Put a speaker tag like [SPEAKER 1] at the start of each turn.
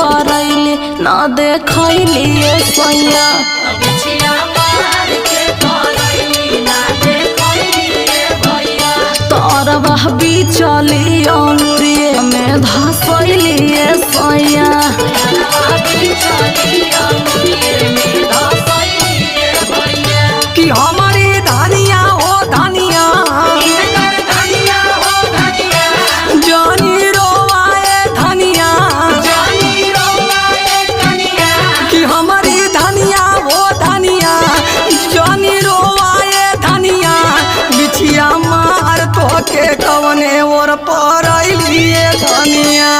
[SPEAKER 1] परैली ना देखैली सैया तरवा बिचली अंगुरिये में धसैली सैया
[SPEAKER 2] कि हमारी धनिया हो धनिया जानी रोवाए धनिया कि हमारी धनिया हो धनिया जानी रोवाए धनिया बिछिया मार तो के कवने और परैली धनिया।